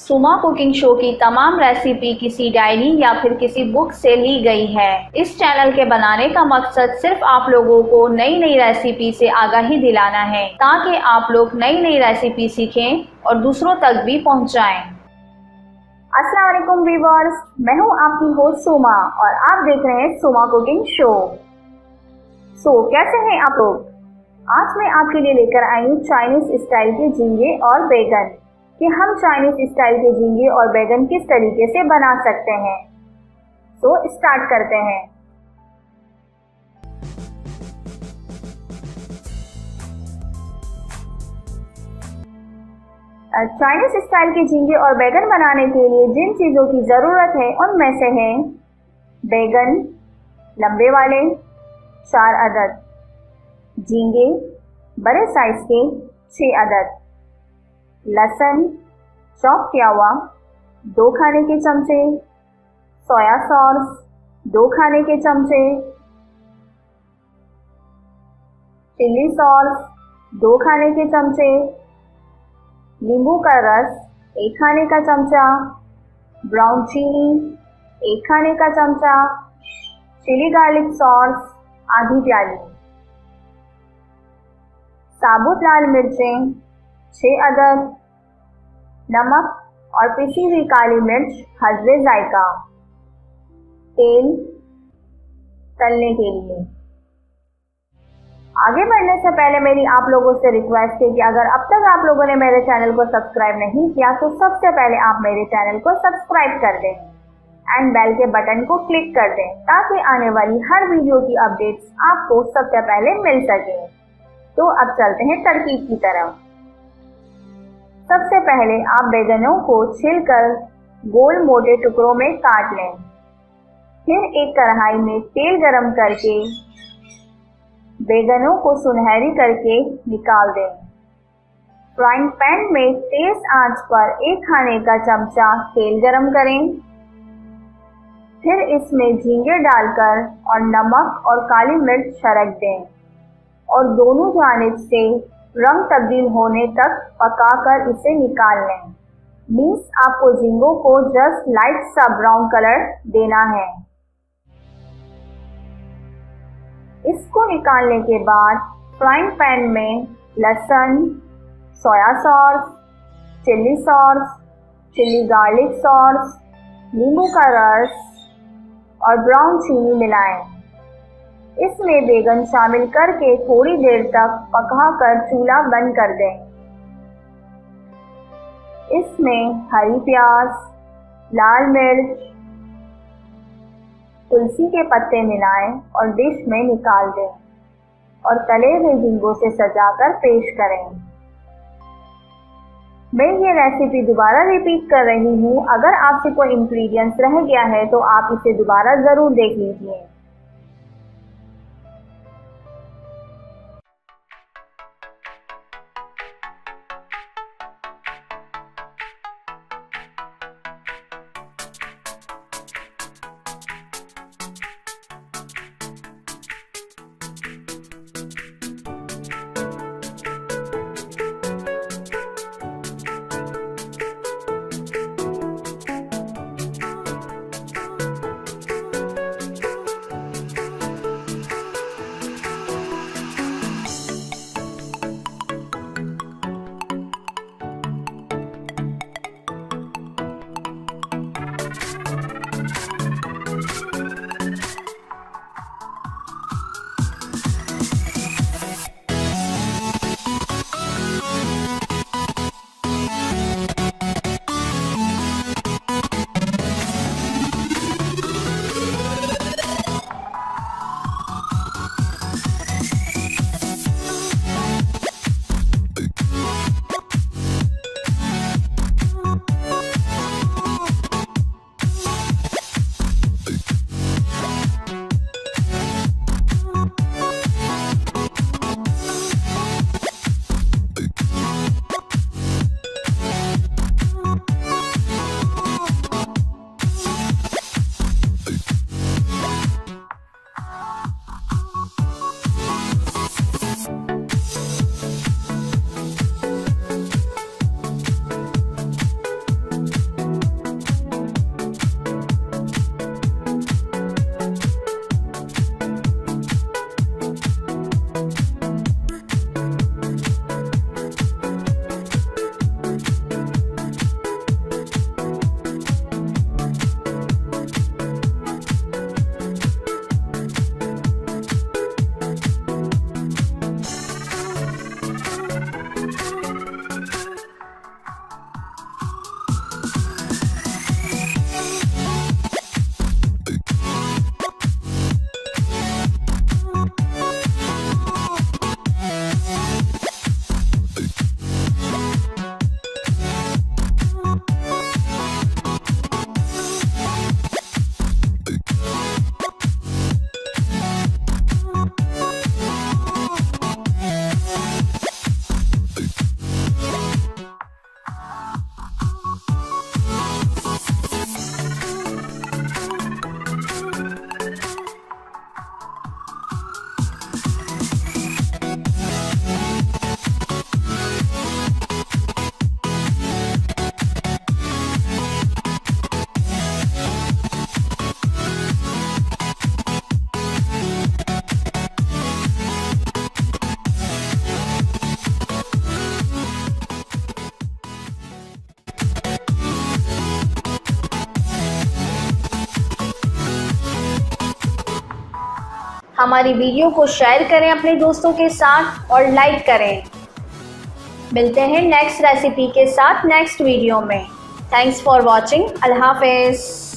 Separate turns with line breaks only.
सुमा cooking show की तमाम रेसिपी किसी डायरी या फिर किसी बुक से ली गई है। इस चैनल के बनाने का मकसद सिर्फ आप लोगों को नई नई रेसिपी से आगाही दिलाना है, ताकि आप लोग नई नई रेसिपी सीखें और दूसरों तक भी पहुंचाएं। अस्सलाम वालेकुम व्यूअर्स, मैं हूं आपकी होस्ट सुमा और आप देख रहे हैं सुमा कुकिंग शो। कैसे हैं आप लोग? आज मैं आपके लिए लेकर आई हूँ चाइनीज स्टाइल के झींगे और बैगन कि हम चाइनीज स्टाइल के झींगे और बैगन किस तरीके से बना सकते हैं। स्टार्ट करते हैं। चाइनीज स्टाइल के झींगे और बैगन बनाने के लिए जिन चीज़ों की ज़रूरत है उनमें से हैं बैगन लंबे वाले 4 अदद, झींगे बड़े साइज के 6 अदद, लहसुन चॉप किया हुआ 2 खाने के चमचे, सोया सॉस 2 खाने के चमचे, चिल्ली सॉस 2 खाने के चमचे, नींबू का रस 1 खाने का चमचा, ब्राउन चीनी 1 खाने का चमचा, चिली गार्लिक सॉस आधी प्याली, साबुत लाल मिर्चें 6 अदद, नमक और पिसी हुई काली मिर्च हस्बे जायका, तेल तलने के लिए। आगे बढ़ने से पहले मेरी आप लोगों से रिक्वेस्ट है कि अगर अब तक आप लोगों ने मेरे चैनल को सब्सक्राइब नहीं किया तो सबसे पहले आप मेरे चैनल को सब्सक्राइब कर दें एंड बेल के बटन को क्लिक कर दें ताकि आने वाली हर वीडियो की अपडेट्स आपको सबसे पहले मिल सके। तो अब चलते हैं तरकीब की तरफ। सबसे पहले आप बैगनों को छीलकर गोल मोटे टुकड़ों में काट लें। फिर एक कढ़ाई में तेल गरम करके बैगनों को सुनहरी करके निकाल दें। फ्राइंग पैन में तेज आंच पर 1 खाने का चमचा तेल गरम करें। फिर इसमें झींगे डालकर और नमक और काली मिर्च छिड़क दें और दोनों जानिब से रंग तब्दील होने तक पकाकर इसे निकाल लें। मीन्स आपको झींगों को जस्ट लाइट सा ब्राउन कलर देना है। इसको निकालने के बाद फ्राइंग पैन में लहसुन, soya sauce, chilli sauce, chilli garlic sauce, नींबू का रस और ब्राउन चीनी मिलाएं। इसमें बैगन शामिल करके थोड़ी देर तक पकाकर चूल्हा बंद कर दें। इसमें हरी प्याज, लाल मिर्च, तुलसी के पत्ते मिलाएं और डिश में निकाल दें और तले हुए झींगों से सजाकर पेश करें। मैं ये रेसिपी दोबारा रिपीट कर रही हूँ। अगर आपसे कोई इंग्रेडिएंट्स रह गया है तो आप इसे दोबारा ज़रूर देख लीजिए। हमारी वीडियो को शेयर करें अपने दोस्तों के साथ और लाइक करें। मिलते हैं नेक्स्ट रेसिपी के साथ नेक्स्ट वीडियो में। Thanks for watching. अल्लाह हाफिज़।